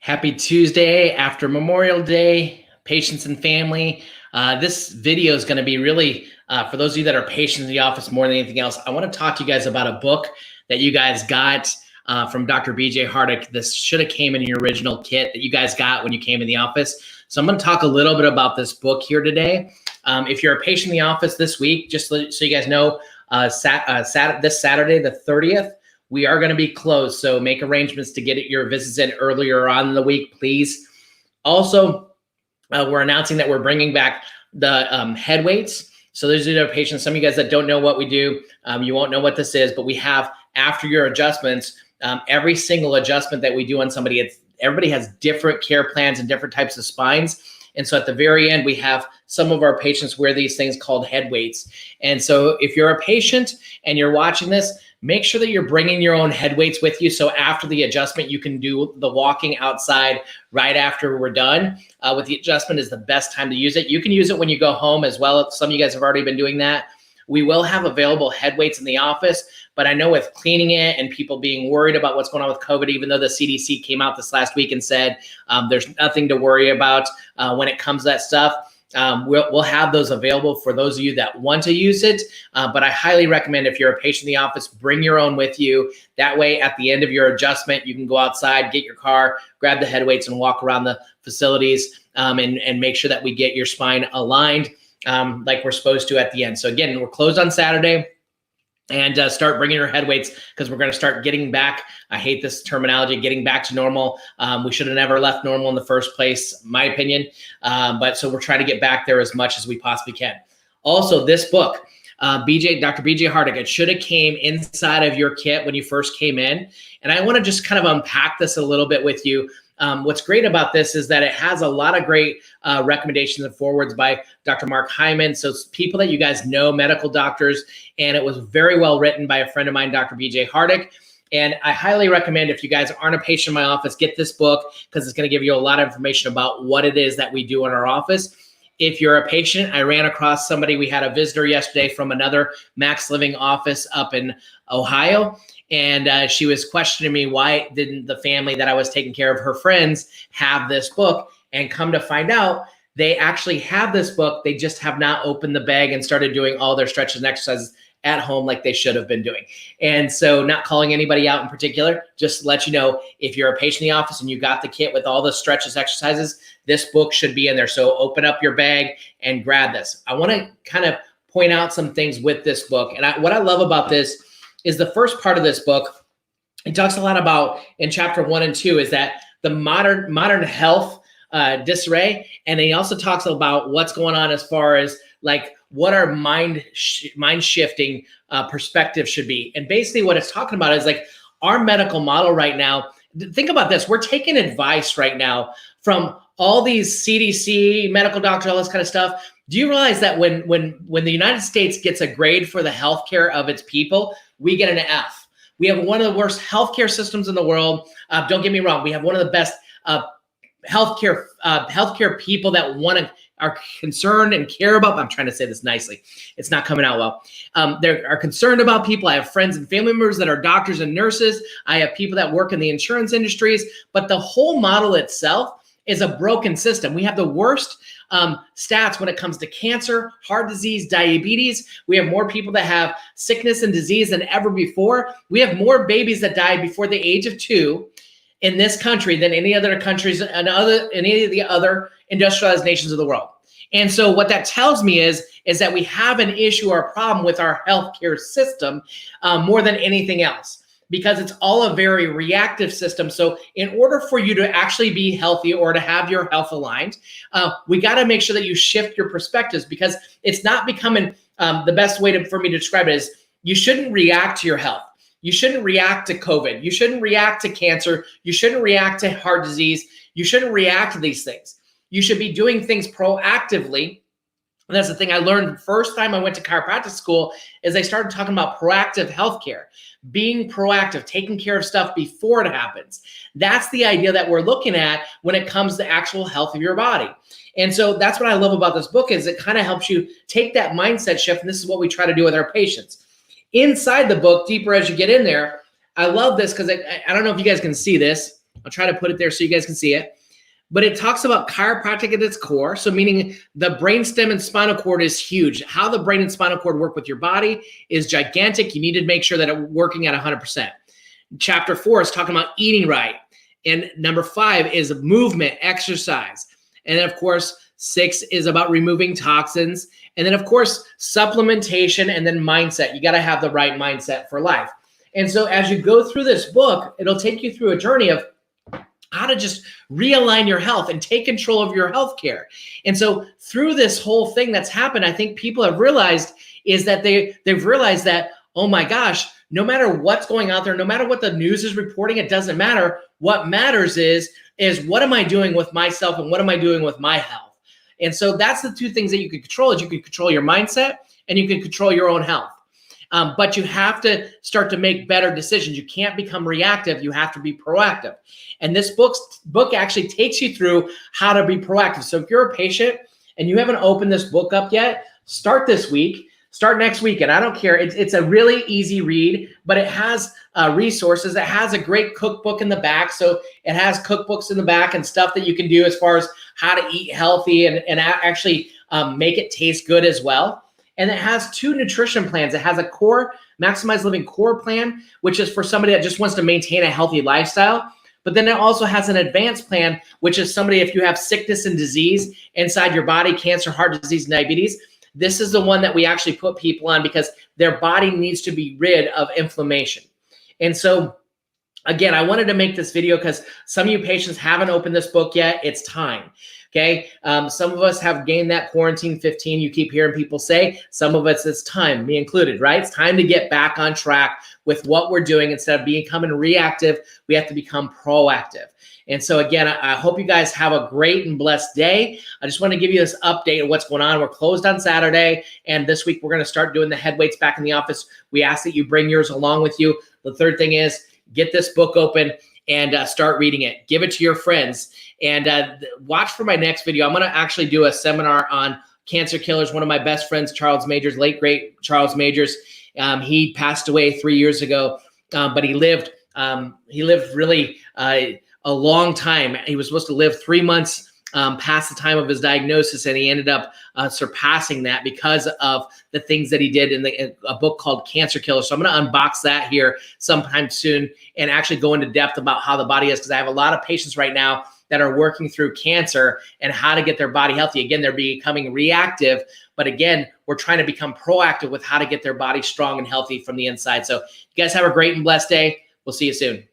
Happy Tuesday after Memorial Day, patients and family. This video is going to be really, for those of you that are patients in the office more than anything else, I want to talk to you guys about a book that you guys got from Dr. BJ Hardick. This should have came in your original kit that you guys got when you came in the office. So I'm going to talk a little bit about this book here today. If you're a patient in the office this week, just so you guys know, this Saturday, the 30th, we are going to be closed, so make arrangements to get your visits in earlier on in the week, please. Also, we're announcing that we're bringing back the head weights. So those are our patients. Some of you guys that don't know what we do, you won't know what this is, but we have after your adjustments, every single adjustment that we do on somebody, everybody has different care plans and different types of spines. And so at the very end, we have some of our patients wear these things called head weights. And so if you're a patient and you're watching this, make sure that you're bringing your own head weights with you. So after the adjustment, you can do the walking outside right after we're done. With the adjustment is the best time to use it. You can use it when you go home as well. Some of you guys have already been doing that. We will have available head weights in the office, but I know with cleaning it and people being worried about what's going on with COVID, even though the CDC came out this last week and said there's nothing to worry about when it comes to that stuff, we'll have those available for those of you that want to use it. But I highly recommend if you're a patient in the office, bring your own with you. That way, at the end of your adjustment, you can go outside, get your car, grab the head weights and walk around the facilities and make sure that we get your spine aligned like we're supposed to at the end. So again, we're closed on Saturday. And start bringing your head weights because we're going to start getting back. I hate this terminology, getting back to normal. We should have never left normal in the first place, my opinion. But so we're trying to get back there as much as we possibly can. Also, this book, Dr. BJ Hardick, it should have came inside of your kit when you first came in. And I want to just kind of unpack this a little bit with you. What's great about this is that it has a lot of great recommendations and forwards by Dr. Mark Hyman. So it's people that you guys know, medical doctors, and it was very well written by a friend of mine, Dr. BJ Hardick. And I highly recommend if you guys aren't a patient in my office, get this book because it's going to give you a lot of information about what it is that we do in our office. If you're a patient, I ran across somebody, we had a visitor yesterday from another Max Living office up in Ohio. And she was questioning me, why didn't the family that I was taking care of, her friends, have this book? And come to find out, they actually have this book. They just have not opened the bag and started doing all their stretches and exercises at home like they should have been doing. And so not calling anybody out in particular, just to let you know, if you're a patient in the office and you got the kit with all the stretches, exercises, this book should be in there. So open up your bag and grab this. I want to kind of point out some things with this book. And what I love about this is the first part of this book. It talks a lot about in chapter 1 and 2 is that the modern health disarray. And he also talks about what's going on as far as like what our mind shifting perspective should be. And basically what it's talking about is like our medical model right now. Think about this. We're taking advice right now from all these CDC, medical doctors, all this kind of stuff. Do you realize that when the United States gets a grade for the healthcare of its people, we get an F? We have one of the worst healthcare systems in the world. Don't get me wrong. We have one of the best healthcare people that are concerned and care about. I'm trying to say this nicely. It's not coming out well. They are concerned about people. I have friends and family members that are doctors and nurses. I have people that work in the insurance industries. But the whole model itself is a broken system. We have the worst stats when it comes to cancer, heart disease, diabetes. We have more people that have sickness and disease than ever before. We have more babies that die before the age of 2 in this country than any other countries and any of the other industrialized nations of the world. And so what that tells me is that we have an issue or a problem with our healthcare system more than anything else, because it's all a very reactive system. So in order for you to actually be healthy or to have your health aligned, we got to make sure that you shift your perspectives, because it's not becoming the best way for me to describe it is you shouldn't react to your health. You shouldn't react to COVID. You shouldn't react to cancer. You shouldn't react to heart disease. You shouldn't react to these things. You should be doing things proactively. And that's the thing I learned the first time I went to chiropractic school is they started talking about proactive healthcare, being proactive, taking care of stuff before it happens. That's the idea that we're looking at when it comes to actual health of your body. And so that's what I love about this book is it kind of helps you take that mindset shift. And this is what we try to do with our patients. Inside the book, deeper as you get in there, I love this because I don't know if you guys can see this. I'll try to put it there so you guys can see it. But it talks about chiropractic at its core. So meaning the brainstem and spinal cord is huge. How the brain and spinal cord work with your body is gigantic. You need to make sure that it's working at 100%. Chapter 4 is talking about eating right. And number 5 is movement, exercise. And then of course, 6 is about removing toxins. And then of course, supplementation and then mindset. You got to have the right mindset for life. And so as you go through this book, it'll take you through a journey of how to just realign your health and take control of your health care. And so through this whole thing that's happened, I think people have realized is that they've realized that, oh my gosh, no matter what's going out there, no matter what the news is reporting, it doesn't matter. What matters is what am I doing with myself and what am I doing with my health? And so that's the two things that you can control is you can control your mindset and you can control your own health. But you have to start to make better decisions. You can't become reactive. You have to be proactive. And this book actually takes you through how to be proactive. So if you're a patient and you haven't opened this book up yet, start this week, start next week. And I don't care. It's a really easy read, but it has resources. It has a great cookbook in the back. So it has cookbooks in the back and stuff that you can do as far as how to eat healthy and actually make it taste good as well. And it has 2 nutrition plans. It has a core, Maximize Living core plan, which is for somebody that just wants to maintain a healthy lifestyle. But then it also has an advanced plan, which is somebody, if you have sickness and disease inside your body, cancer, heart disease, and diabetes, this is the one that we actually put people on because their body needs to be rid of inflammation. And so, again, I wanted to make this video because some of you patients haven't opened this book yet. It's time. Okay. Some of us have gained that quarantine 15. You keep hearing people say, some of us, it's time, me included, right? It's time to get back on track with what we're doing. Instead of becoming reactive, we have to become proactive. And so again, I hope you guys have a great and blessed day. I just want to give you this update of what's going on. We're closed on Saturday. And this week, we're going to start doing the head weights back in the office. We ask that you bring yours along with you. The third thing is get this book open and start reading it. Give it to your friends. And watch for my next video. I'm going to actually do a seminar on cancer killers. One of my best friends, Charles Majors, late great Charles Majors. He passed away 3 years ago, but he lived really a long time. He was supposed to live 3 months past the time of his diagnosis, and he ended up surpassing that because of the things that he did in a book called Cancer Killers. So I'm going to unbox that here sometime soon and actually go into depth about how the body is, because I have a lot of patients right now that are working through cancer and how to get their body healthy. Again, they're becoming reactive, but again, we're trying to become proactive with how to get their body strong and healthy from the inside. So you guys have a great and blessed day. We'll see you soon.